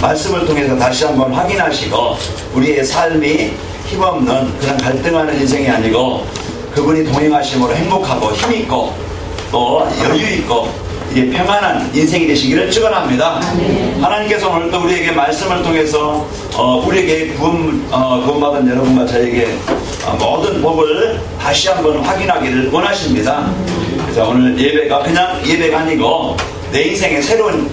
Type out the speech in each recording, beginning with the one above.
말씀을 통해서 다시 한번 확인하시고 우리의 삶이 힘없는 그런 갈등하는 인생이 아니고 그분이 동행하심으로 행복하고 힘있고 또 여유있고 이게 평안한 인생이 되시기를 축원합니다. 하나님께서 오늘 또 우리에게 말씀을 통해서 우리에게 구원받은 여러분과 저에게 모든 복을 다시 한번 확인하기를 원하십니다. 그래서 오늘 예배가 그냥 예배가 아니고 내 인생의 새로운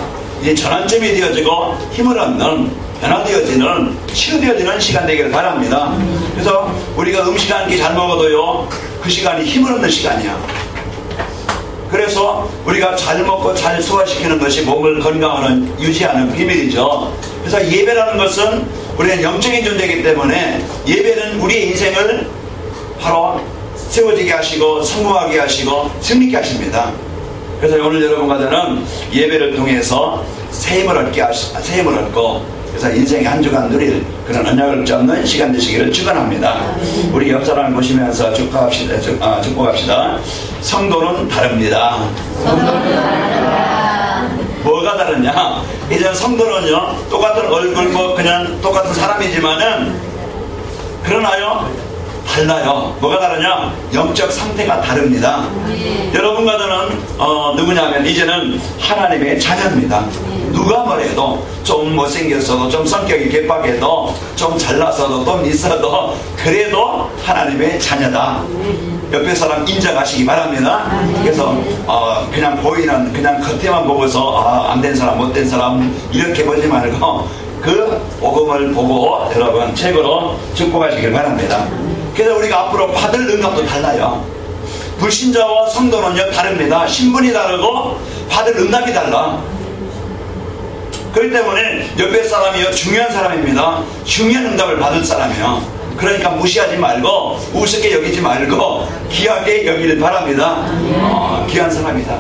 전환점이 되어지고 힘을 얻는 변화되어지는 치유되어지는 시간 되기를 바랍니다. 그래서 우리가 음식 한 끼 잘 먹어도요 그 시간이 힘을 얻는 시간이야. 그래서 우리가 잘 먹고 잘 소화시키는 것이 몸을 건강하는 유지하는 비밀이죠. 그래서 예배라는 것은 우리는 영적인 존재이기 때문에 예배는 우리의 인생을 바로 세워지게 하시고 성공하게 하시고 승리케 하십니다. 그래서 오늘 여러분과 저는 예배를 통해서 새 힘을 얻고 그래서 인생의 한 주간 누릴 그런 언약을 잡는 시간 되시기를 축원합니다. 우리 옆 사람을 보시면서 축복합시다. 성도는 다릅니다. 뭐가 다르냐? 이제 성도는요 똑같은 얼굴 그냥 똑같은 사람이지만은 그러나요 달라요. 뭐가 다르냐? 영적 상태가 다릅니다. 여러분과 저는 누구냐면 이제는 하나님의 자녀입니다. 누가 뭐래도 좀 못생겼어도 좀 성격이 개빡해도 좀 잘났어도 좀 있어도 그래도 하나님의 자녀다. 옆에 사람 인정하시기 바랍니다. 그래서 그냥 보이는 그냥 겉에만 보고서 안 된 사람 못된 사람 이렇게 보지 말고 그 복음을 보고 여러분 책으로 축복하시길 바랍니다. 그래서 우리가 앞으로 받을 응답도 달라요. 불신자와 성도는요 다릅니다. 신분이 다르고 받을 응답이 달라. 그렇기 때문에 옆에 사람이요 중요한 사람입니다. 중요한 응답을 받을 사람이요. 그러니까 무시하지 말고 우습게 여기지 말고 귀하게 여기를 바랍니다. 귀한 사람이다.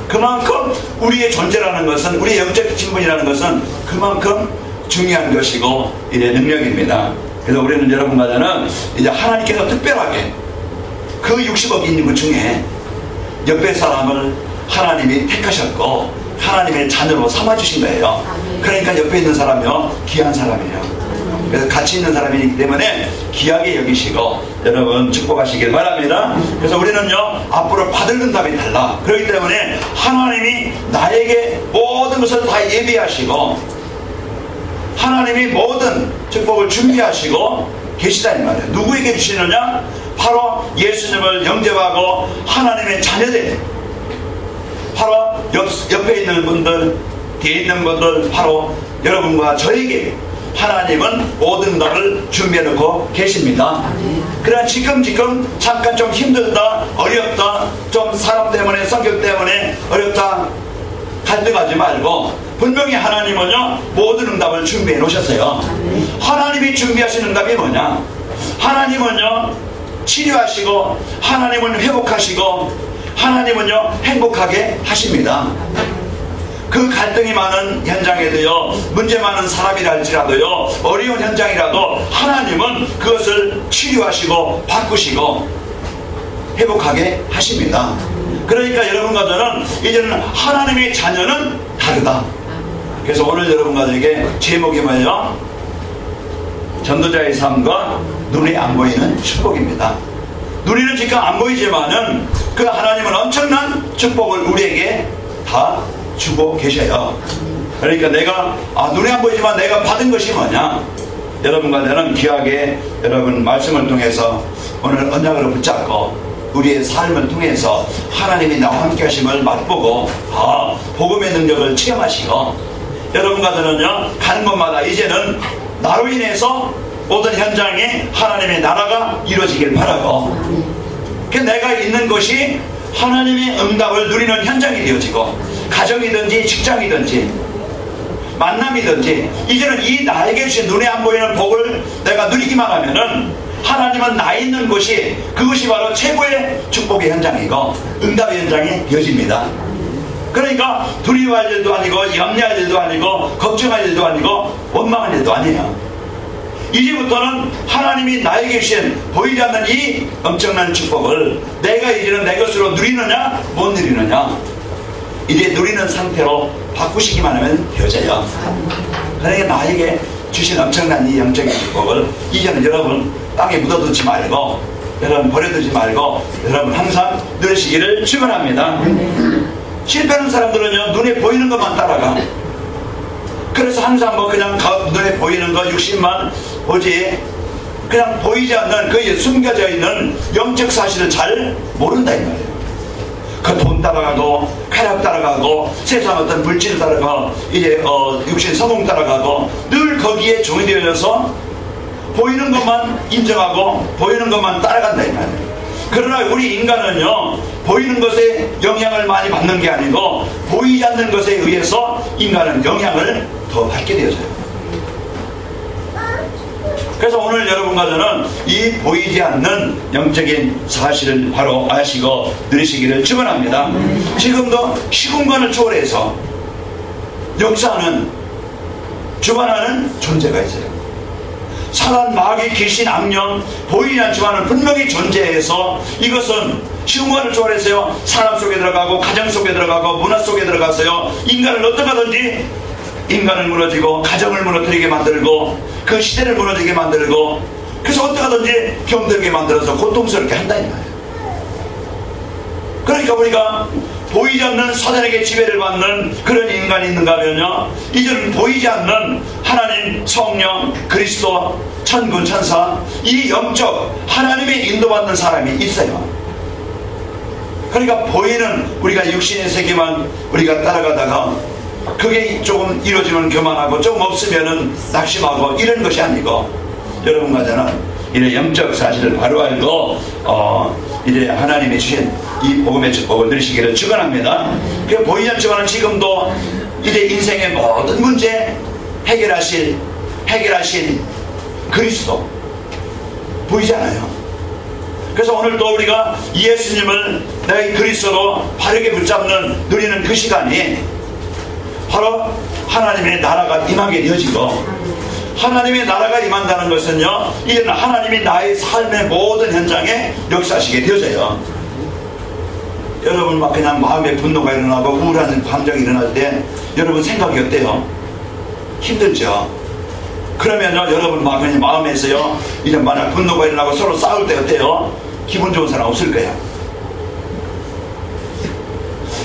그만큼 우리의 존재라는 것은 우리의 영적 신분이라는 것은 그만큼 중요한 것이고 이래 능력입니다. 그래서 우리는 여러분과 저는 이제 하나님께서 특별하게 그 60억 인구 중에 옆에 사람을 하나님이 택하셨고 하나님의 자녀로 삼아주신 거예요. 그러니까 옆에 있는 사람이요 귀한 사람이에요. 그래서 가치 있는 사람이기 때문에 귀하게 여기시고 여러분 축복하시길 바랍니다. 그래서 우리는요 앞으로 받을 응답이 달라. 그렇기 때문에 하나님이 나에게 모든 것을 다 예비하시고 하나님이 모든 축복을 준비하시고 계시다 이 말이에요. 누구에게 주시느냐? 바로 예수님을 영접하고 하나님의 자녀들, 바로 옆에 있는 분들, 뒤에 있는 분들, 바로 여러분과 저에게 하나님은 모든 것을 준비해놓고 계십니다. 그러나 지금 잠깐 좀 힘들다, 어렵다, 좀 사람 때문에 성격 때문에 어렵다 갈등하지 말고 분명히 하나님은요 모든 응답을 준비해 놓으셨어요. 하나님이 준비하신 응답이 뭐냐? 하나님은요 치료하시고 하나님은 회복하시고 하나님은요 행복하게 하십니다. 그 갈등이 많은 현장에도요 문제 많은 사람이라 할지라도요 어려운 현장이라도 하나님은 그것을 치료하시고 바꾸시고 회복하게 하십니다. 그러니까 여러분과 저는 이제는 하나님의 자녀는 다르다. 그래서 오늘 여러분과 저에게 제목이 뭐예요? 전도자의 삶과 눈에 안 보이는 축복입니다. 눈에는 지금 안 보이지만은 그 하나님은 엄청난 축복을 우리에게 다 주고 계셔요. 그러니까 내가 눈에 안 보이지만 내가 받은 것이 뭐냐? 여러분과 저는 귀하게 여러분 말씀을 통해서 오늘 언약으로 붙잡고 우리의 삶을 통해서 하나님이 나와 함께 하심을 맛보고 복음의 능력을 체험하시고 여러분과 저는요 가는 곳마다 이제는 나로 인해서 모든 현장에 하나님의 나라가 이루어지길 바라고 내가 있는 것이 하나님의 응답을 누리는 현장이 되어지고 가정이든지 직장이든지 만남이든지 이제는 이 나에게 주신 눈에 안 보이는 복을 내가 누리기만 하면은 하나님은 나 있는 곳이 그것이 바로 최고의 축복의 현장이고 응답의 현장이 되어집니다. 그러니까 두려워할 일도 아니고 염려할 일도 아니고 걱정할 일도 아니고 원망할 일도 아니에요. 이제부터는 하나님이 나에게 주신 보이지 않는 이 엄청난 축복을 내가 이제는 내 것으로 누리느냐 못 누리느냐 이제 누리는 상태로 바꾸시기만 하면 되어져요. 그러니까 나에게 주신 엄청난 이 영적인 축복을 이제는 여러분 땅에 묻어두지 말고, 여러분 버려두지 말고, 여러분 항상 누리시기를 축원합니다. 실패하는 사람들은요, 눈에 보이는 것만 따라가. 그래서 항상 뭐 그냥 눈에 보이는 거 60만 보지, 그냥 보이지 않는 그 숨겨져 있는 영적 사실을 잘 모른다 이 말이에요. 그 돈 따라가고, 쾌락 따라가고, 세상 어떤 물질 따라가고, 이제 육신 성공 따라가고, 늘 거기에 종이 되어져서 보이는 것만 인정하고 보이는 것만 따라간다 이 말이에요. 그러나 우리 인간은요, 보이는 것에 영향을 많이 받는 게 아니고 보이지 않는 것에 의해서 인간은 영향을 더 받게 되어져요. 그래서 오늘 여러분과 저는 이 보이지 않는 영적인 사실을 바로 아시고 누리시기를 축원합니다. 지금도 시공간을 초월해서 역사하는, 주관하는 존재가 있어요. 사단, 마귀, 귀신, 악령 보이지 않지만 분명히 존재해서 이것은 시공간을 초월해서요, 사람 속에 들어가고 가정 속에 들어가고 문화 속에 들어가서요, 인간을 어떻게 하든지 인간을 무너지고 가정을 무너뜨리게 만들고 그 시대를 무너지게 만들고, 그래서 어떻게 하든지 병들게 만들어서 고통스럽게 한다 이 말이에요. 그러니까 우리가 보이지 않는 사단에게 지배를 받는 그런 인간이 있는가 하면요, 이제는 보이지 않는 하나님, 성령, 그리스도, 천군, 천사, 이 영적 하나님의 인도받는 사람이 있어요. 그러니까 보이는 우리가 육신의 세계만 우리가 따라가다가 그게 조금 이루어지면 교만하고 조금 없으면은 낙심하고 이런 것이 아니고, 여러분과 저는 이런 영적 사실을 바로 알고 이제 하나님이 주신 이 복음의 축복을 누리시기를 축원합니다. 그 보이지 않지만 지금도 이제 인생의 모든 문제 해결하신 그리스도 보이지 않아요. 그래서 오늘 또 우리가 예수님을 내 그리스도로 바르게 붙잡는 누리는 그 시간이 바로 하나님의 나라가 임하게 되어지고, 하나님의 나라가 임한다는 것은요, 이제는 하나님이 나의 삶의 모든 현장에 역사하시게 되어져요. 여러분 막 그냥 마음에 분노가 일어나고 우울한 감정이 일어날 때 여러분 생각이 어때요? 힘들죠? 그러면요, 여러분 막 그냥 마음에서요, 이제 만약 분노가 일어나고 서로 싸울 때 어때요? 기분 좋은 사람 없을 거야.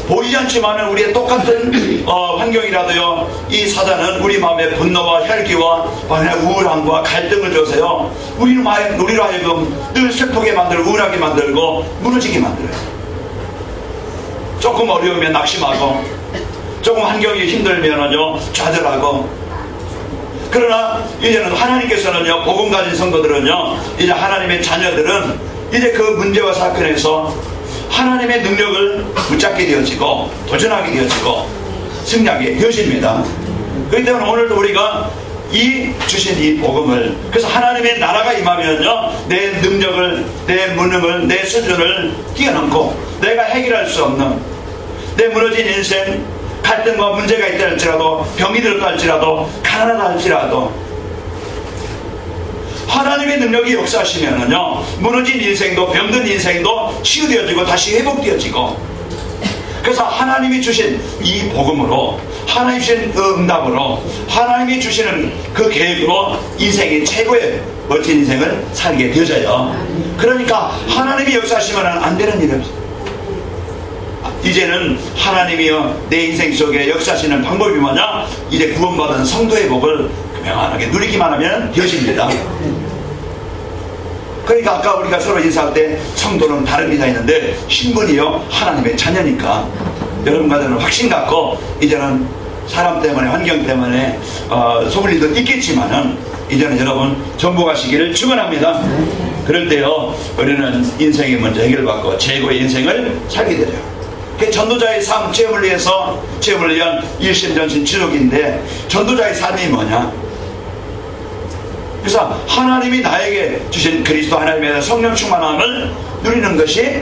보이지 않지만 우리의 똑같은 환경이라도요, 이 사단은 우리 마음에 분노와 혈기와 우울함과 갈등을 줘서요, 우리로 하여금 늘 슬프게 만들고 우울하게 만들고 무너지게 만들어요. 조금 어려우면 낙심하고, 조금 환경이 힘들면은요 좌절하고. 그러나 이제는 하나님께서는요, 복음 가진 성도들은요, 이제 하나님의 자녀들은 이제 그 문제와 사건에서 하나님의 능력을 붙잡게 되어지고 도전하게 되어지고 승리하게 되어집니다. 그렇기 때문에 오늘도 우리가 이 주신 이 복음을, 그래서 하나님의 나라가 임하면요, 내 능력을, 내 무능을, 내 수준을 뛰어넘고 내가 해결할 수 없는 내 무너진 인생, 갈등과 문제가 있다 할지라도, 병이 들었다 할지라도, 가난하다 할지라도 하나님의 능력이 역사하시면은요, 무너진 인생도 병든 인생도 치유되어지고 다시 회복되어지고, 그래서 하나님이 주신 이 복음으로, 하나님이 주신 그 응답으로, 하나님이 주시는 그 계획으로 인생이 최고의 멋진 인생을 살게 되어져요. 그러니까 하나님이 역사하시면 안 되는 일이 없어요. 이제는 하나님이요, 내 인생 속에 역사하시는 방법이 뭐냐? 이제 구원받은 성도의 복을 명확하게 누리기만 하면 되어집니다. 그러니까 아까 우리가 서로 인사할 때 성도는 다릅니다 했는데, 신분이요 하나님의 자녀니까 여러분과 저는 확신 갖고, 이제는 사람 때문에 환경 때문에 속을 일도 있겠지만은 이제는 여러분 전복하시기를 축원합니다. 그럴 때요, 우리는 인생의 문제 해결받고 최고의 인생을 살게 되죠. 그 전도자의 삶, 체험을 위한 일심전심 지속인데, 전도자의 삶이 뭐냐? 그래서 하나님이 나에게 주신 그리스도 하나님의 성령 충만함을 누리는 것이,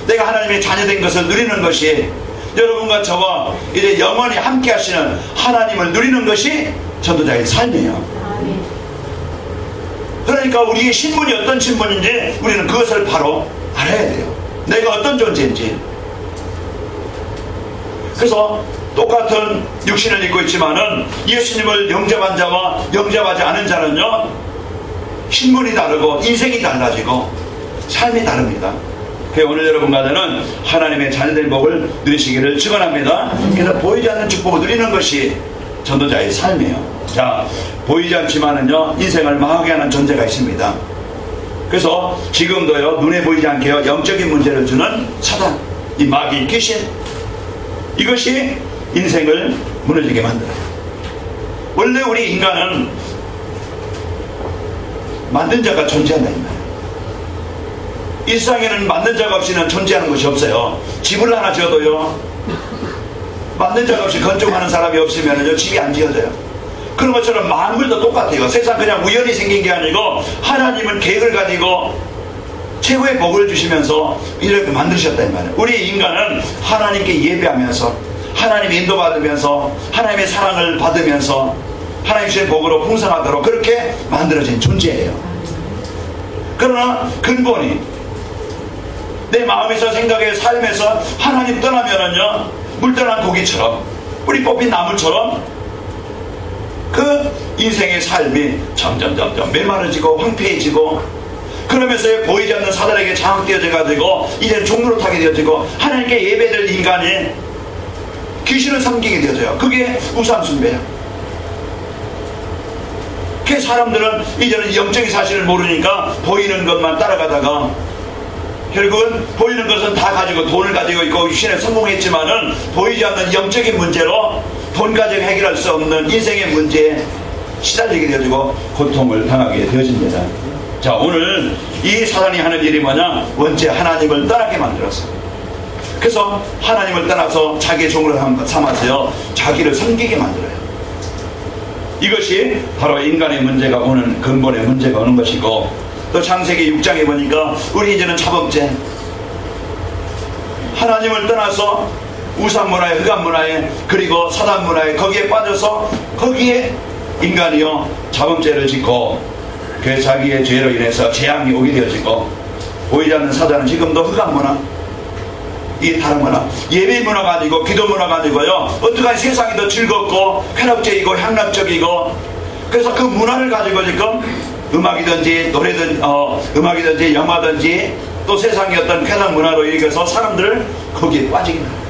내가 하나님의 자녀된 것을 누리는 것이, 여러분과 저와 이제 영원히 함께 하시는 하나님을 누리는 것이 전도자의 삶이에요. 그러니까 우리의 신분이 어떤 신분인지 우리는 그것을 바로 알아야 돼요. 내가 어떤 존재인지. 그래서 똑같은 육신을 입고 있지만은 예수님을 영접한 자와 영접하지 않은 자는요, 신분이 다르고 인생이 달라지고 삶이 다릅니다. 그래서 오늘 여러분과 저는 하나님의 자녀된 복을 누리시기를 축원합니다. 그래서 보이지 않는 축복을 누리는 것이 전도자의 삶이에요. 자, 보이지 않지만은요, 인생을 망하게 하는 존재가 있습니다. 그래서 지금도요, 눈에 보이지 않게요, 영적인 문제를 주는 사단, 이 마귀, 귀신, 이것이 인생을 무너지게 만들어요. 원래 우리 인간은 만든 자가 존재한다 이 말이에요. 일상에는 만든 자가 없이는 존재하는 것이 없어요. 집을 하나 지어도요, 만든 자가 없이 건축하는 사람이 없으면요, 집이 안 지어져요. 그런 것처럼 만물도 똑같아요. 세상 그냥 우연히 생긴 게 아니고 하나님은 계획을 가지고 최고의 복을 주시면서 이렇게 만드셨다 이 말이에요. 우리 인간은 하나님께 예배하면서, 하나님의 인도받으면서, 하나님의 사랑을 받으면서 하나님 주신 복으로 풍성하도록 그렇게 만들어진 존재예요. 그러나 근본이 내 마음에서, 생각에, 삶에서 하나님 떠나면은요, 물 떠난 고기처럼, 뿌리 뽑힌 나무처럼 그 인생의 삶이 점점 메마르지고 황폐해지고, 그러면서 보이지 않는 사단에게 장악되어져 가지고 이제 종로로 타게 되어지고, 하나님께 예배될 인간이 귀신을 섬기게 되어져요. 그게 우상숭배예요. 그 사람들은 이제는 영적인 사실을 모르니까 보이는 것만 따라가다가 결국은 보이는 것은 다 가지고, 돈을 가지고 있고 육신에 성공했지만은 보이지 않는 영적인 문제로 돈 가지고 해결할 수 없는 인생의 문제에 시달리게 되어지고 고통을 당하게 되어집니다. 자, 오늘 이 사단이 하는 일이 뭐냐? 원체 하나님을 떠나게 만들었어. 그래서 하나님을 떠나서 자기의 종으로 삼아서요, 자기를 섬기게 만들어요. 이것이 바로 인간의 문제가 오는, 근본의 문제가 오는 것이고, 또 창세기 6장에 보니까 우리 이제는 자범죄, 하나님을 떠나서 우상문화에, 흑암문화에, 그리고 사단문화에 거기에 빠져서 거기에 인간이요 자범죄를 짓고 그 자기의 죄로 인해서 재앙이 오게 되어지고, 보이지 않는 사단은 지금도 흑암문화, 이 다른 문화, 예배 문화가 아니고 기도 문화가 아니고요, 어떡하니 세상이 더 즐겁고 쾌락적이고 향락적이고, 그래서 그 문화를 가지고 지금 음악이든지 노래든 음악이든지 영화든지 또 세상의 어떤 쾌락 문화로 일겨서 사람들을 거기에 빠지게 합니다.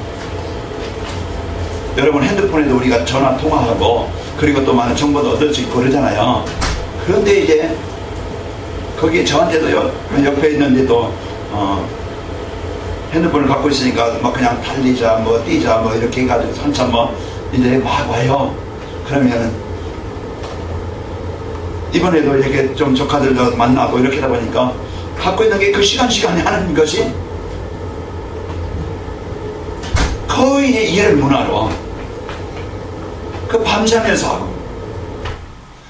여러분, 핸드폰에도 우리가 전화 통화하고 그리고 또 많은 정보도 얻을 수 있고 그러잖아요. 그런데 이제 거기에 저한테도요, 옆에 있는데도 핸드폰을 갖고 있으니까 뭐 그냥 달리자, 뭐 뛰자, 뭐 이렇게 해가지고 한참 뭐 이제 막 와요. 그러면은 이번에도 이렇게 좀 조카들도 만나고 이렇게 하다 보니까 갖고 있는 게 그 시간에 하는 것이 거의 이해를 문화로 그 밤새면서 하고,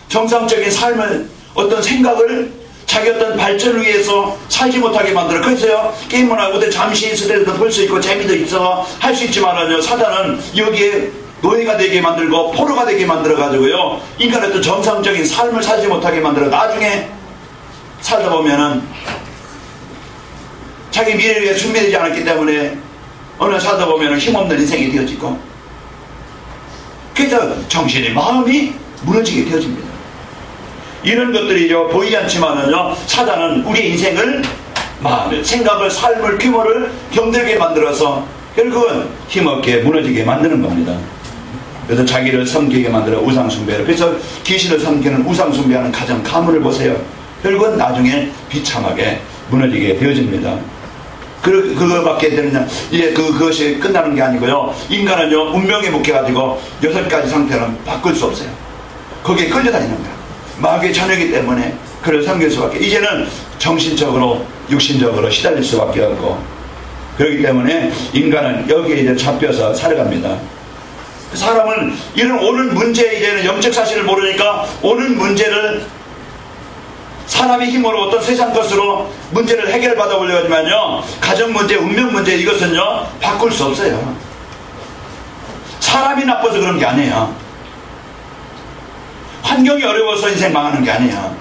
정상적인 삶을, 어떤 생각을 자기 어떤 발전을 위해서 살지 못하게 만들어. 그래서요, 게임을 하고 잠시 있을 때도 볼 수 있고 재미도 있어 할 수 있지만은요, 사단은 여기에 노예가 되게 만들고 포로가 되게 만들어 가지고요, 인간의 또 정상적인 삶을 살지 못하게 만들어. 나중에 살다 보면은 자기 미래를 위해 준비되지 않았기 때문에 어느 살다 보면은 힘없는 인생이 되어지고, 그래서 정신이, 마음이 무너지게 되어집니다. 이런 것들이요, 보이지 않지만은요, 사단은 우리 인생을, 마음을, 생각을, 삶을, 규모를 병들게 만들어서 결국은 힘없게 무너지게 만드는 겁니다. 그래서 자기를 섬기게 만들어 우상숭배를. 그래서 귀신을 섬기는, 우상숭배하는 가정 가문을 보세요. 결국은 나중에 비참하게 무너지게 되어집니다. 그거밖에 되느냐? 이제 그것이 끝나는 게 아니고요, 인간은요, 운명에 묶여가지고 6가지 상태는 바꿀 수 없어요. 거기에 끌려다니는 거야. 마귀의 자녀이기 때문에 그를 섬길 수밖에, 이제는 정신적으로 육신적으로 시달릴 수밖에 없고, 그렇기 때문에 인간은 여기에 이제 잡혀서 살아갑니다. 사람은 이런 오는 문제에 이제는 영적 사실을 모르니까 오는 문제를 사람의 힘으로, 어떤 세상 것으로 문제를 해결받아 보려지만요, 가정 문제, 운명 문제, 이것은요 바꿀 수 없어요. 사람이 나빠서 그런 게 아니에요. 환경이 어려워서 인생 망하는 게 아니에요.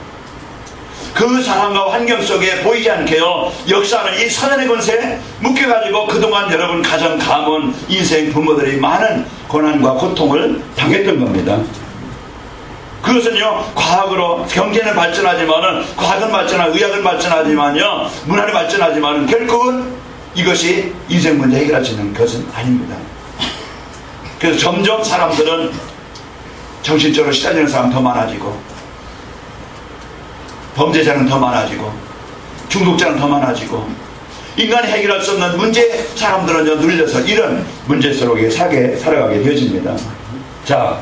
그 상황과 환경 속에 보이지 않게요, 역사는 이 사단의 권세에 묶여가지고 그동안 여러분 가정, 가문, 인생, 부모들이 많은 고난과 고통을 당했던 겁니다. 그것은요, 과학으로 경제는 발전하지만은, 과학은 발전하고 의학은 발전하지만요, 문화는 발전하지만은 결국은 이것이 인생 문제 해결할 수 있는 것은 아닙니다. 그래서 점점 사람들은 정신적으로 시달리는 사람 더 많아지고, 범죄자는 더 많아지고, 중독자는 더 많아지고, 인간이 해결할 수 없는 문제, 사람들은 눌려서 이런 문제 속에 살아가게 되어집니다. 자,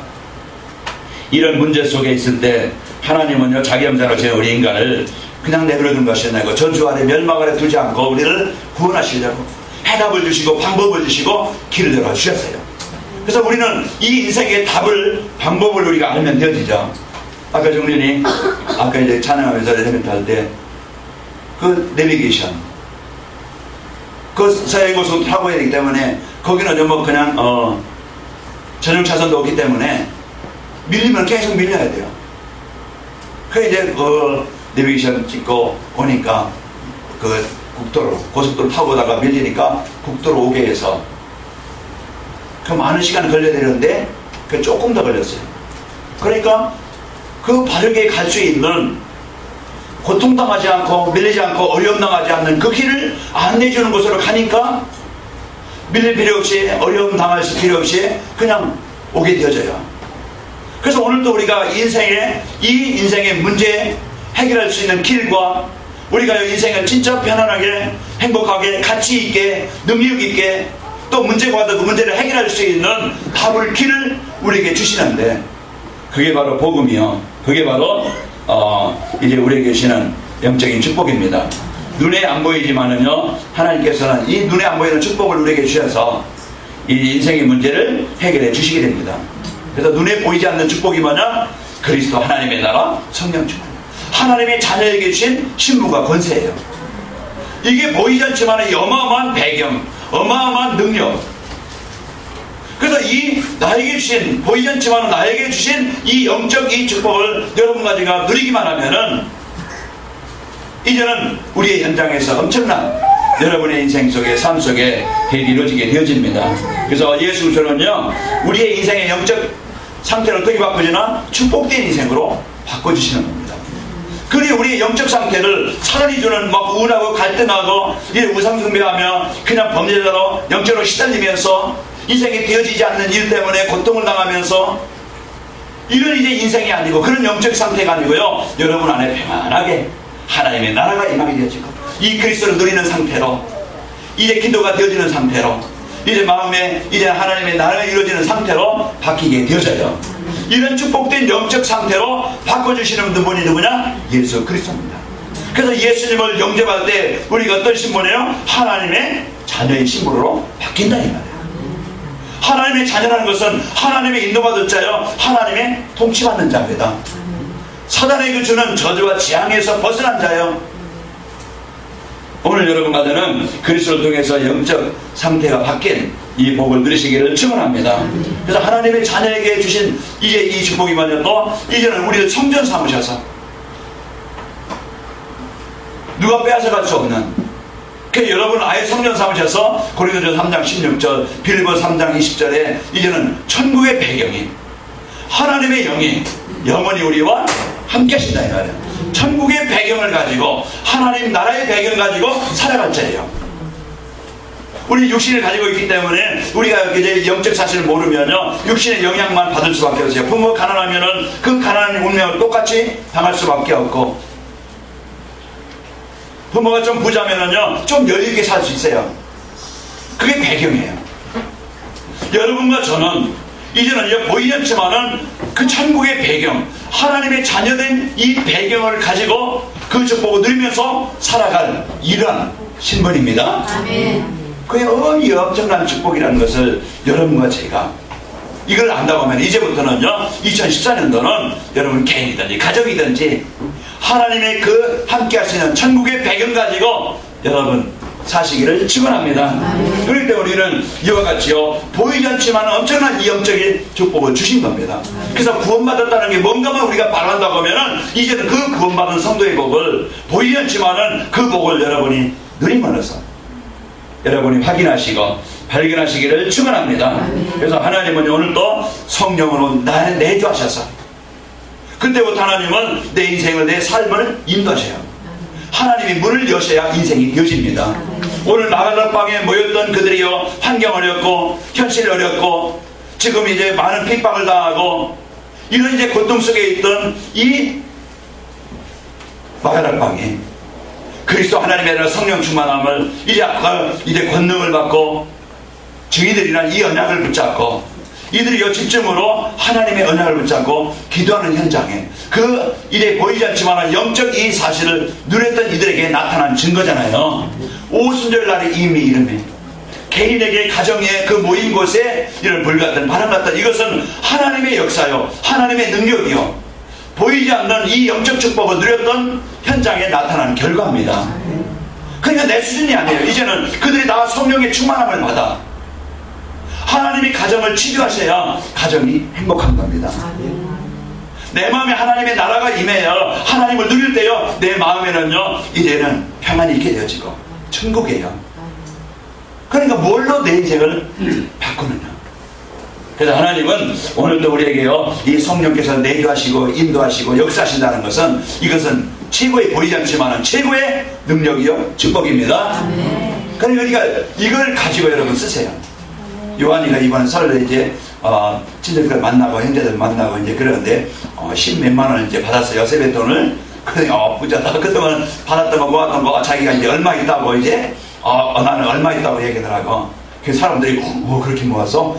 이런 문제 속에 있을 때 하나님은요, 자기 형상으로 지은 우리 인간을 그냥 내버려둔 것이 아니고 저주 아래 멸망 아래 두지 않고 우리를 구원하시려고 해답을 주시고 방법을 주시고 길을 열어주셨어요. 그래서 우리는 이 인생의 답을, 방법을 우리가 알면 되어지죠. 아까 정린이 아까 이제 찬양하면서 엘리멘트 할 때 그 내비게이션, 그 서해고속도 타고 해야 되기 때문에 거기는 좀 뭐 그냥 전용 차선도 없기 때문에 밀리면 계속 밀려야 돼요. 그 이제 그 내비게이션 찍고 오니까 그 국도로, 고속도로 타고 오다가 밀리니까 국도로 오게 해서 그 많은 시간 걸려야 되는데 그 조금 더 걸렸어요. 그러니까 그 바르게 갈 수 있는, 고통당하지 않고 밀리지 않고 어려움 당하지 않는 그 길을 안내주는 곳으로 가니까 밀릴 필요 없이, 어려움 당할 필요 없이 그냥 오게 되어져요. 그래서 오늘도 우리가 이 인생의 문제 해결할 수 있는 길과, 우리가 이 인생을 진짜 편안하게 행복하게 가치 있게 능력 있게 또 문제가 와도 그 문제를 해결할 수 있는 답을, 길을 우리에게 주시는데, 그게 바로 복음이요, 그게 바로 이제 우리에게 주시는 영적인 축복입니다. 눈에 안 보이지만은요, 하나님께서는 이 눈에 안 보이는 축복을 우리에게 주셔서 이 인생의 문제를 해결해 주시게 됩니다. 그래서 눈에 보이지 않는 축복이 뭐냐? 그리스도 하나님의 나라 성령 축복, 하나님의 자녀에게 주신 신분과 권세예요. 이게 보이지 않지만 어마어마한 배경, 어마어마한 능력. 그래서 이 나에게 주신, 보이지 않지만 나에게 주신 이 영적 이 축복을 여러분과 제가 누리기만 하면은 이제는 우리의 현장에서 엄청난 여러분의 인생 속에, 삶 속에 일이 이루어지게 되어집니다. 그래서 예수 그리스도는요, 우리의 인생의 영적 상태를 어떻게 바꾸지나 축복된 인생으로 바꿔주시는 겁니다. 그리 우리의 영적 상태를 차라리 주는 막 우울하고 갈등하고 우상숭배하며 그냥 범죄자로 영적으로 시달리면서 인생이 되어지지 않는 일 때문에 고통을 당하면서 이런 이제 인생이 아니고, 그런 영적 상태가 아니고요, 여러분 안에 평안하게 하나님의 나라가 임하게 되어지고 이 그리스도를 누리는 상태로, 이제 기도가 되어지는 상태로, 이제 마음에 이제 하나님의 나라가 이루어지는 상태로 바뀌게 되어져요. 이런 축복된 영적 상태로 바꿔주시는 분이 누구냐? 예수 그리스도입니다. 그래서 예수님을 영접할 때 우리가 어떤 신분이에요? 하나님의 자녀의 신분으로 바뀐다 이 말이에요. 하나님의 자녀라는 것은 하나님의 인도받을 자요, 하나님의 통치받는 자입니다. 사단에게 주는 저주와 재앙에서 벗어난 자요. 오늘 여러분과는 그리스도를 통해서 영적 상태가 바뀐 이 복을 누리시기를 축원합니다. 그래서 하나님의 자녀에게 주신 이제 이 축복이 뭐냐, 또 이제는 우리를 성전 삼으셔서 누가 빼앗아갈 수 없는, 그 여러분 아예 성전 삼으셔서 고린도전서 3장 16절, 빌립보 3장 20절에 이제는 천국의 배경이, 하나님의 영이 영원히 우리와 함께 하신다 이 말이에요. 천국의 배경을 가지고, 하나님 나라의 배경을 가지고 살아갈 자예요. 우리 육신을 가지고 있기 때문에 우리가 이제 영적 사실을 모르면요, 육신의 영향만 받을 수밖에 없어요. 부모가 가난하면은 그 가난한 운명을 똑같이 당할 수밖에 없고, 부모가 좀 부자면은요, 좀 여유있게 살 수 있어요. 그게 배경이에요. 여러분과 저는 이제는 보이지 않지만은 그 천국의 배경, 하나님의 자녀된 이 배경을 가지고 그 축복을 누리면서 살아갈 이러한 신분입니다. 아멘. 그게 엄청난 축복이라는 것을 여러분과 제가 이걸 안다고 하면, 이제부터는요, 2014년도는 여러분 개인이든지 가정이든지 하나님의 그 함께 하시는 천국의 배경 가지고 여러분 사시기를 축원합니다. 그렇기 때문에 우리는 이와 같이요, 보이지 않지만 엄청난 이 영적인 축복을 주신 겁니다. 그래서 구원받았다는 게 뭔가만 우리가 바란다고 하면은 이제는 그 구원받은 성도의 복을, 보이지 않지만은 그 복을 여러분이 누림으로써 여러분이 확인하시고 발견하시기를 축원합니다. 그래서 하나님은 오늘도 성령으로 나를 내주하셔서 그때부터 하나님은 내 인생을, 내 삶을 인도하셔요. 하나님이 문을 여셔야 인생이 여집니다. 오늘 마가다락방에 모였던 그들이요, 환경 어렵고 현실 어렵고 지금 이제 많은 핍박을 당하고 이런 이제 고통 속에 있던 이 마가다락방에 그리스도 하나님의 성령 충만함을 이제 권능을 받고 증인들이란 이 언약을 붙잡고 이들이요 집중으로 하나님의 언약을 붙잡고 기도하는 현장에 그 이제 보이지 않지만 영적 이 사실을 누렸던 이들에게 나타난 증거잖아요. 오순절 날의 이미 이름에 개인에게 가정의 그 모인 곳에 이런 불 같은 바람 같은 이것은 하나님의 역사요, 하나님의 능력이요, 보이지 않는 이 영적 축복을 누렸던 현장에 나타난 결과입니다. 그러니까 내 수준이 아니에요. 이제는 그들이 다 성령의 충만함을 받아 하나님이 가정을 치유하셔야 가정이 행복한 겁니다. 내 마음에 하나님의 나라가 임해요. 하나님을 누릴 때요, 내 마음에는요 이제는 평안이 있게 되어지고 천국이에요. 그러니까 뭘로 내 인생을 바꾸느냐. 그래서 하나님은 오늘도 우리에게요 이 성령께서 내주하시고 인도하시고 역사하신다는 것은 이것은 최고의 보이지 않지만 최고의 능력이요 축복입니다. 그러니까 우리가 이걸 가지고 여러분 쓰세요. 요한이가 이번 설에 이제 친척들 만나고 형제들 만나고 이제 그러는데 10몇만 원을 이제 받았어요. 세뱃돈을. 그러니 부자다. 그동안 받았던 거 모았던 거 자기가 이제 얼마 있다고 이제 나는 얼마 있다고 얘기하더라고. 그 사람들이 그렇게 모아서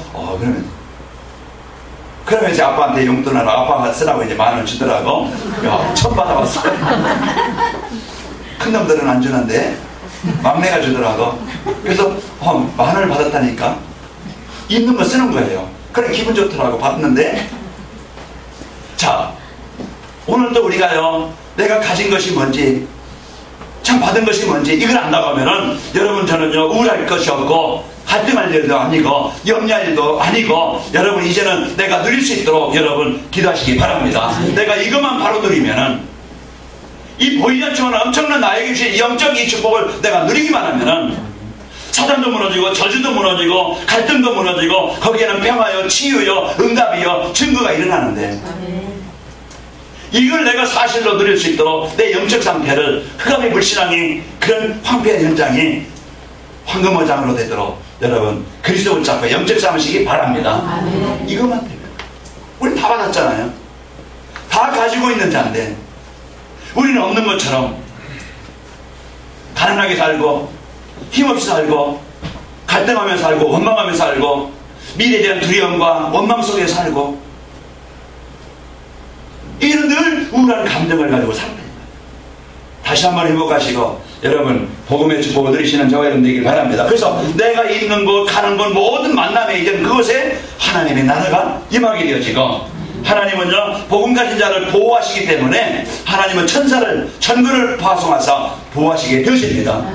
그러면 이제 아빠한테 용돈을 아빠가 쓰라고 이제 10,000원 주더라고. 야, 처음 받아봤어. 큰 놈들은 안 주는데 막내가 주더라고. 그래서 10,000원을 받았다니까 있는 거 쓰는 거예요. 그래 기분 좋더라고. 받는데 자, 오늘도 우리가요 내가 가진 것이 뭔지 참 받은 것이 뭔지 이걸 안다고 하면은 여러분 저는요 우울할 것이 없고 갈등할 일도 아니고 염려할 일도 아니고 여러분 이제는 내가 누릴 수 있도록 여러분 기도하시기 바랍니다. 내가 이것만 바로 누리면은 이 보이지 않지만 엄청난 나에게 주신 영적 이 축복을 내가 누리기만 하면은 사단도 무너지고 저주도 무너지고 갈등도 무너지고 거기에는 평화요 치유요 응답이요 증거가 일어나는데 이걸 내가 사실로 누릴 수 있도록 내 영적 상태를 흑암의 불신앙이 그런 황폐한 현장이 황금어장으로 되도록 여러분 그리스도 붙잡고 영적 삼으시기 바랍니다. 이것만 되면 우리 다 받았잖아요. 다 가지고 있는 자인데 우리는 없는 것처럼 가난하게 살고 힘없이 살고 갈등하며 살고 원망하며 살고 미래에 대한 두려움과 원망 속에 살고 이런 늘 우울한 감정을 가지고 삽니다. 다시 한번 회복하시고 여러분 복음의 축복을 누리시는 저와 여러분 되길 바랍니다. 그래서 내가 있는 곳 가는 곳 모든 만남에 이제 그곳에 하나님의 나라가 임하게 되어지고 하나님은요 복음 가진 자를 보호하시기 때문에 하나님은 천군을 파송하사 보호하시게 되십니다.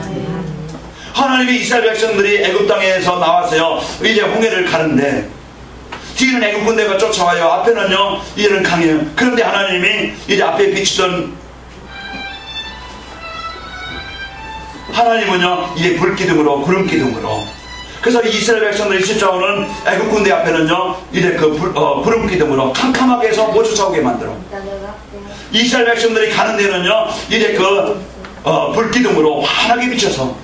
하나님이 이스라엘 백성들이 애굽 땅에서 나와서요 이제 홍해를 가는데 뒤는 애굽 군대가 쫓아와요. 앞에는요 이제는 강해요. 그런데 하나님이 이제 앞에 비추던 하나님은요 이제 불기둥으로 구름기둥으로 그래서 이스라엘 백성들이 쫓아오는 애굽 군대 앞에는요 이제 그 구름기둥으로 캄캄하게 해서 못 쫓아오게 만들어. 이스라엘 백성들이 가는 데는요 이제 그 불기둥으로 환하게 비춰서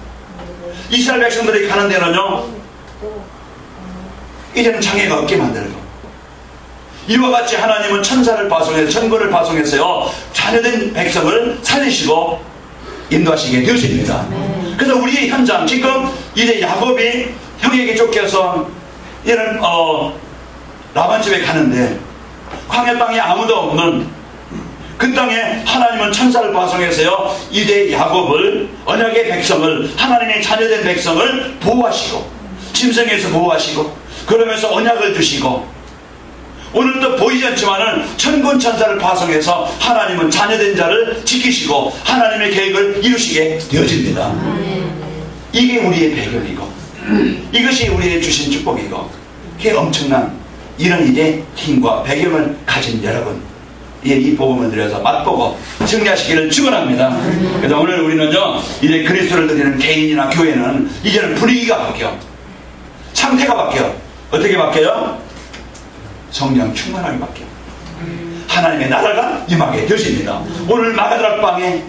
이스라엘 백성들이 가는 데는요 이제는 장애가 없게 만들고 이와 같이 하나님은 천사를 파송해서 천군을 파송해서요 자녀된 백성을 살리시고 인도하시게 되십니다. 그래서 우리의 현장 지금 이제 야곱이 형에게 쫓겨서 이런 라반 집에 가는데 광야 땅에 아무도 없는 그 땅에 하나님은 천사를 파송해서요 이제 야곱을 언약의 백성을 하나님의 자녀된 백성을 보호하시고 짐승에서 보호하시고 그러면서 언약을 주시고 오늘도 보이지 않지만은 천군 천사를 파송해서 하나님은 자녀된 자를 지키시고 하나님의 계획을 이루시게 되어집니다. 이게 우리의 배경이고 이것이 우리의 주신 축복이고 그게 엄청난 이런 일의 힘과 배경을 가진 여러분 이 복음을 드려서 맛보고 승리하시기를 축원합니다. 그래서 오늘 우리는요 이제 그리스도를 드리는 개인이나 교회는 이제는 분위기가 바뀌어 상태가 바뀌어. 어떻게 바뀌어요? 성령 충만하게 바뀌어. 하나님의 나라가 임하게 되십니다. 오늘 마가다락방에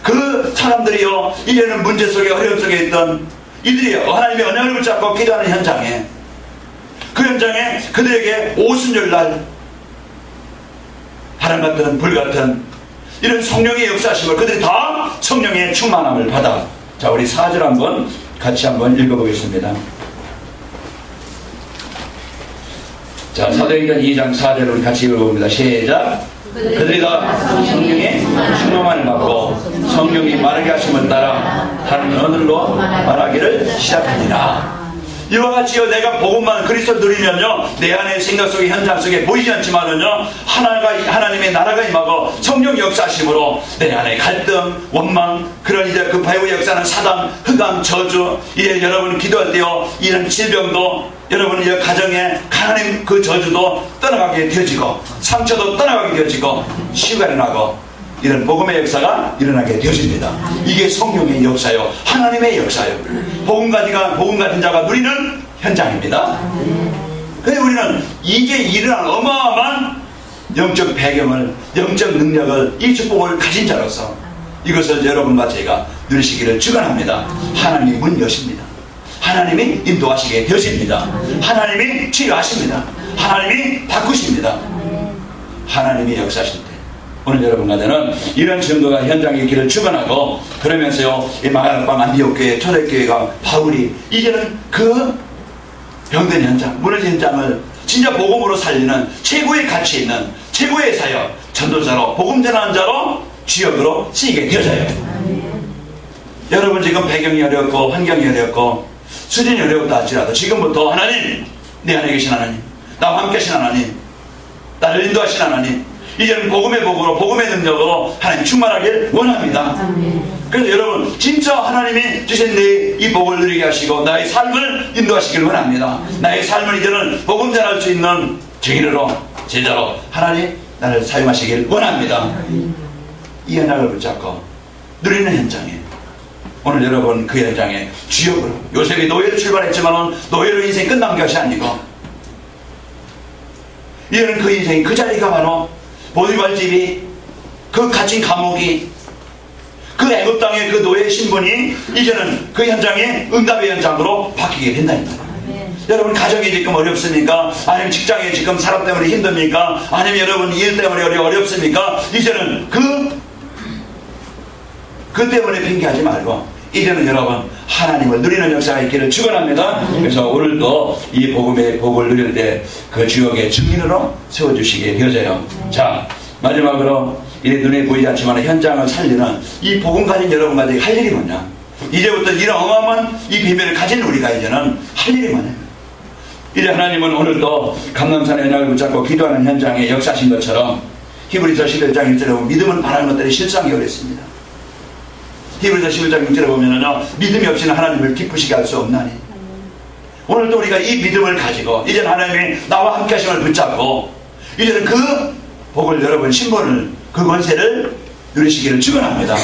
그 사람들이요, 이제는 문제 속에 어려움 속에 있던 이들이요, 하나님의 언약을 붙잡고 기도하는 현장에, 그 현장에 그들에게 오순절날 바람 같은 불 같은 이런 성령의 역사하심을 그들이 다 성령의 충만함을 받아. 자, 우리 4절 한번 같이 한번 읽어보겠습니다. 자, 사도행전 2장 4절을 우리 같이 읽어봅니다. 시작. 그들이 다 성령의 충만함을 받고 성령이 말하게 하심을 따라 다른 언어로 말하기를 시작하니라. 이와 같이요, 내가 복음만 그리스도 누리면요, 내 안의 생각 속에 현장 속에 보이지 않지만은요, 하나님의 나라가 임하고 성령 역사심으로 내 안에 갈등, 원망, 그런 이제 그 바이브 역사는 사단, 흑암, 저주, 이제 여러분 기도할 때요, 이런 질병도 여러분 이제 가정에 하나님 그 저주도 떠나가게 되어지고, 상처도 떠나가게 되어지고, 치유가 일어나고, 이런 복음의 역사가 일어나게 되어집니다. 이게 성령의 역사요, 하나님의 역사요, 복음 가진 자가 누리는 현장입니다. 그래서 우리는 이게 일어난 어마어마한 영적 배경을, 영적 능력을, 이 축복을 가진 자로서 이것을 여러분과 제가 누리시기를 축원합니다. 하나님이 문 여십니다. 하나님이 인도하시게 되십니다. 하나님이 치유하십니다. 하나님이 바꾸십니다. 하나님이 역사하실 때 오늘 여러분과 저는 이런 증거가 현장에 있기를 축원하고, 그러면서요, 이 마가다락방 안디옥교회 초대교회가 바울이 이제는 그 병든 현장, 무너진 현장을 진짜 복음으로 살리는 최고의 가치 있는 최고의 사역, 전도자로, 복음 전하는 자로, 주역으로 쓰이게 되어져요. 여러분 지금 배경이 어렵고 환경이 어렵고 수준이 어렵다 할지라도 지금부터 하나님, 내 안에 계신 하나님, 나와 함께 하신 하나님, 나를 인도하신 하나님, 이제는 복음의 복으로, 복음의 능력으로 하나님 충만하길 원합니다. 그래서 여러분 진짜 하나님이 주신 이 복을 누리게 하시고 나의 삶을 인도하시길 원합니다. 나의 삶을 이제는 복음 전할 수 있는 증인으로, 제자로 하나님 나를 사용하시길 원합니다. 이 언약을 붙잡고 누리는 현장에, 오늘 여러분 그 현장에 주역으로, 요셉이 노예로 출발했지만 노예로 인생이 끝난 것이 아니고, 이제는 그 인생이 그 자리가 바로 보디발 집이, 그 갇힌 감옥이, 그 애굽 땅의 그 노예 신분이 이제는 그 현장의 응답의 현장으로 바뀌게 된다는 거예요. 여러분 가정이 지금 어렵습니까? 아니면 직장에 지금 사람 때문에 힘듭니까? 아니면 여러분 일 때문에 어렵습니까? 이제는 그 때문에 핑계하지 말고 이제는 여러분 하나님을 누리는 역사가 있기를 축원합니다. 그래서 오늘도 이 복음의 복을 누릴 때 그 주역의 증인으로 세워주시게 되어져요. 자, 마지막으로 이 눈에 보이지 않지만 현장을 살리는 이 복음 가진 여러분과 할 일이 뭐냐? 이제부터 이런 어마어마한 이 비밀을 가진 우리가 이제는 할 일이 뭐냐? 이제 하나님은 오늘도 감람산의 언약을 붙잡고 기도하는 현장에 역사하신 것처럼 히브리서 11장 1절에 보면 믿음은 바라는 것들이 실상이 어렵습니다. 히브리서 11장 6절에 보면은요, 믿음이 없이는 하나님을 기쁘시게 할 수 없나니. 오늘도 우리가 이 믿음을 가지고 이제는 하나님이 나와 함께 하심을 붙잡고 이제는 그 복을, 여러분 신분을, 그 권세를 누리시기를 축원합니다.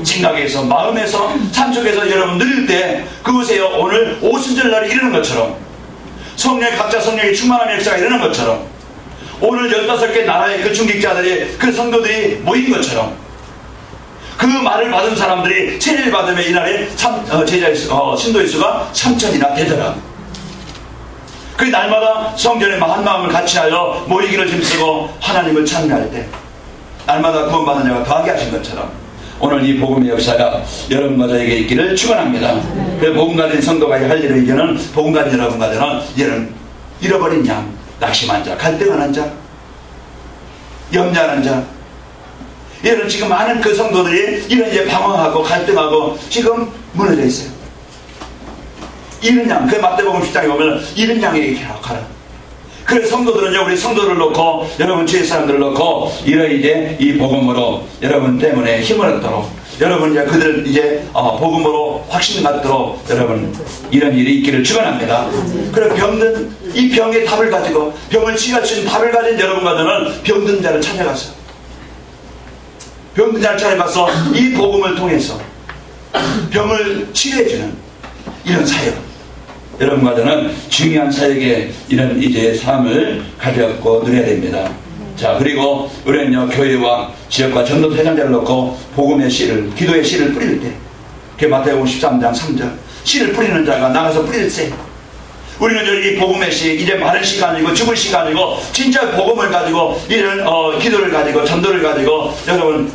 생각에서, 마음에서, 삶 속에서 여러분 누릴 때 그곳에요, 오늘 오순절날이 이르는 것처럼, 성령의 각자 성령의 충만함의 역사가 이르는 것처럼, 오늘 15개 나라의 그 중직자들이, 그 성도들이 모인 것처럼, 그 말을 받은 사람들이 세례를 받으면 이날에 신도의 수가 3,000이나 되더라. 그 날마다 성전에 한 마음을 같이 하여 모이기를 힘쓰고 하나님을 찬미할 때 날마다 구원받는 자가 더하게 하신 것처럼 오늘 이 복음의 역사가 여러분과 저에게 있기를 축원합니다. 그 복음 가진 성도가 할 일을 이제는 복음 가진 여러분과 저는 이제는 잃어버린 양, 낙심한 자, 갈등하는 자, 염려하는 자, 이런 지금 많은 그 성도들이 이런 이제 방황하고 갈등하고 지금 무너져 있어요. 이런 양, 그 마태복음 10장에 보면 이런 양에게 가라. 그래서 성도들은요, 우리 성도를 놓고 여러분 주위 사람들을 놓고 이런 이제 이 복음으로 여러분 때문에 힘을 얻도록, 여러분 이제 그들 이제 복음으로 확신 갖도록 여러분 이런 일이 있기를 축원합니다. 그래 병든 이 병의 답을 가지고 병을 치유할 수 있는 답을 가진 여러분과 저는 병든 자를 찾아가서 병든 자를 찾아가서 이 복음을 통해서 병을 치료해주는 이런 사역, 여러분과 저는 중요한 사역에 이런 이제 삶을 가졌고 누려야 됩니다. 자, 그리고 우리는요, 교회와 지역과 전도 대상자를 놓고 복음의 씨를, 기도의 씨를 뿌릴 때, 그 마태복음 13장 3절, 씨를 뿌리는 자가 나가서 뿌릴세. 우리는 여기 복음의 씨, 이제 마른 시간이고 죽을 시간이고 진짜 복음을 가지고 이런 기도를 가지고 전도를 가지고 여러분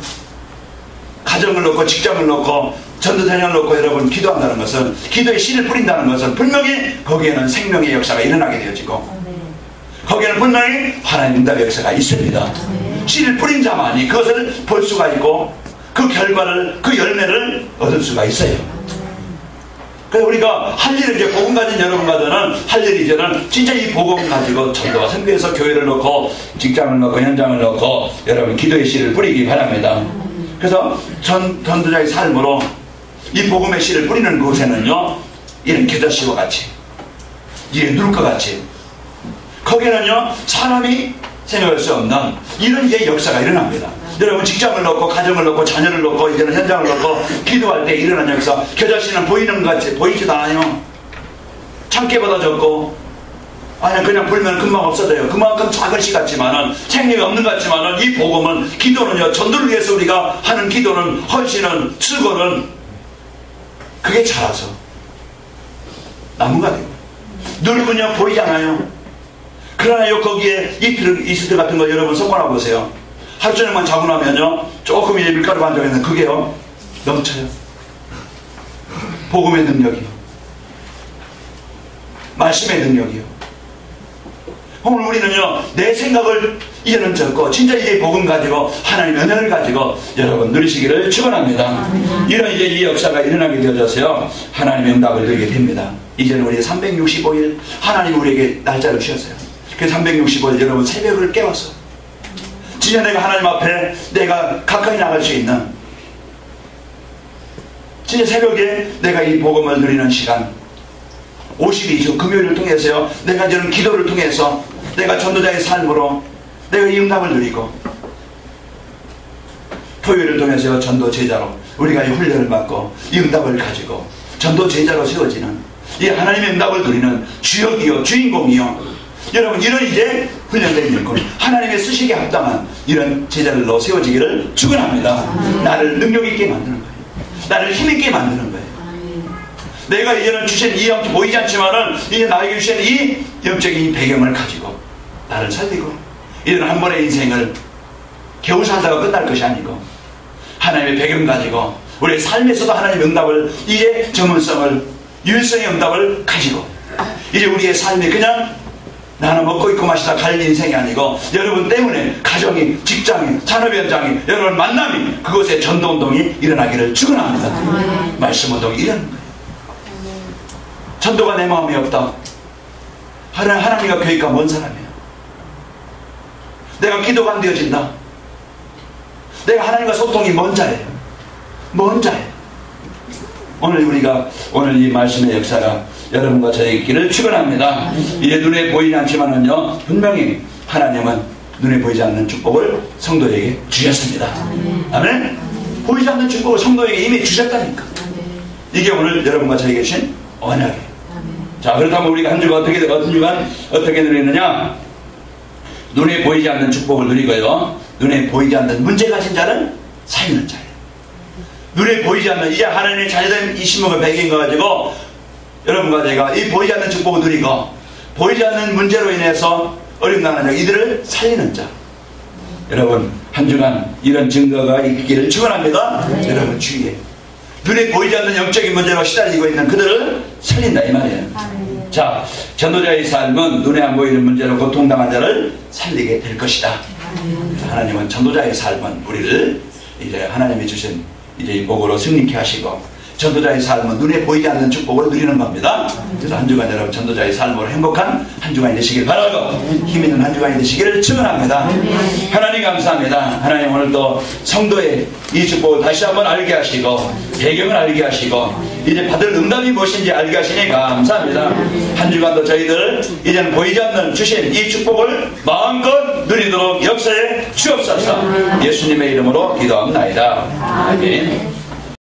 가정을 놓고 직장을 놓고 전도대상을 놓고 여러분 기도한다는 것은, 기도의 씨를 뿌린다는 것은 분명히 거기에는 생명의 역사가 일어나게 되어지고 거기에는 분명히 하나님 응답의 역사가 있습니다. 씨를 뿌린 자만이 그것을 볼 수가 있고 그 결과를, 그 열매를 얻을 수가 있어요. 그래서 우리가 할 일은, 이제 복음 가진 여러분과는 할 일이 이제는 진짜 이 복음 가지고 전도와 선교에서 교회를 놓고 직장을 놓고 현장을 놓고 여러분 기도의 씨를 뿌리기 바랍니다. 그래서 전도자의 삶으로 이 복음의 씨를 뿌리는 곳에는요, 이런 겨자씨와 같이, 이런 누룩과 같이, 거기에는요 사람이 생각할 수 없는 이런 이제 역사가 일어납니다. 여러분 직장을 놓고 가정을 놓고 자녀를 놓고 이제는 현장을 놓고 기도할 때 일어나는 역사, 겨자씨는 보이는 것 같이 보이지도 않아요. 참깨보다 적고, 아니 그냥 불면 금방 없어져요. 그만큼 작은 씨 같지만은 생명이 없는 것 같지만은 이 복음은, 기도는요, 전도를 위해서 우리가 하는 기도는, 헌신은, 수고는 그게 자라서 나무가 되고, 늙으면 보이지 않아요. 그러나요, 거기에 이스트 같은 거 여러분 섞어놔 보세요. 하루 저녁만 자고 나면요, 조금 이제 밀가루 반죽했는데 그게요 넘쳐요. 복음의 능력이요, 말씀의 능력이요. 오늘 우리는요, 내 생각을 이제는 적고 진짜 이제 복음 가지고 하나님의 은혜를 가지고 여러분 누리시기를 축원합니다. 이런 이제 이 역사가 일어나게 되어져서요, 하나님의 응답을 누리게 됩니다. 이제는 우리 365일 하나님 우리에게 날짜를 주셨어요. 그 365일 여러분 새벽을 깨워서 진짜 내가 하나님 앞에 내가 가까이 나갈 수 있는, 진짜 새벽에 내가 이 복음을 누리는 시간, 52주 금요일을 통해서요, 내가 이제는 기도를 통해서 내가 전도자의 삶으로 내가 이 응답을 누리고, 토요일을 통해서 전도 제자로 우리가 이 훈련을 받고 이 응답을 가지고 전도 제자로 세워지는 이 하나님의 응답을 누리는 주역이요, 주인공이요, 여러분 이런 이제 훈련된 일꾼, 하나님의 쓰시기에 합당한 이런 제자들로 세워지기를 축원합니다. 나를 능력 있게 만드는 거예요. 나를 힘 있게 만드는 거예요. 내가 이제는 주신 이 영적 보이지 않지만은 이제 나에게 주신 이 영적인 배경을 가지고 나를 살리고, 이런 한 번의 인생을 겨우 살다가 끝날 것이 아니고 하나님의 배경 가지고 우리의 삶에서도 하나님의 응답을, 이제 전문성을, 유일성의 응답을 가지고 이제 우리의 삶이 그냥 나는 먹고 있고 마시다 갈 인생이 아니고 여러분 때문에 가정이, 직장이, 산업 현장이, 여러분 만남이, 그곳에 전도운동이 일어나기를 축원합니다. 말씀운동이 일어나는 거예요. 전도가 내 마음에 없다. 하나님과 교회가 먼 사람이에요. 내가 기도가 안 되어진다. 내가 하나님과 소통이 먼 자예요. 먼 자예요. 오늘 이 말씀의 역사가 여러분과 저에게 있기를 축원합니다. 이제 눈에 보이지 않지만은요, 분명히 하나님은 눈에 보이지 않는 축복을 성도에게 주셨습니다. 아멘. 보이지 않는 축복을 성도에게 이미 주셨다니까. 이게 오늘 여러분과 저에게 주신 언약이에요. 자, 그렇다면 우리가 한 주가 어떤 주간 어떻게 누리느냐? 눈에 보이지 않는 축복을 누리고요, 눈에 보이지 않는 문제 가진 자는 살리는 자예요. 눈에 보이지 않는, 이제 하나님의 자녀된 이 신목을 배경인 거 가지고 여러분과 제가 이 보이지 않는 축복을 누리고 보이지 않는 문제로 인해서 어려움 당하는 자, 이들을 살리는 자. 여러분 한 주간 이런 증거가 있기를 축원합니다. 여러분 주위에 눈에 보이지 않는 영적인 문제로 시달리고 있는 그들을 살린다 이 말이에요. 자, 전도자의 삶은 눈에 안 보이는 문제로 고통당한 자를 살리게 될 것이다. 하나님은 전도자의 삶은 우리를 이제 하나님이 주신 이제 이 복으로 승리케 하시고, 전도자의 삶은 눈에 보이지 않는 축복을 누리는 겁니다. 그래서 한 주간 여러분 전도자의 삶으로 행복한 한 주간이 되시길 바라고 힘있는 한 주간이 되시기를 축원합니다. 하나님 감사합니다. 하나님 오늘 또 성도의 이 축복을 다시 한번 알게 하시고 배경을 알게 하시고 이제 받을 응답이 무엇인지 알게 하시니 감사합니다. 한 주간도 저희들 이제는 보이지 않는 주신 이 축복을 마음껏 누리도록 역사에 주옵소서. 예수님의 이름으로 기도합니다. 아멘.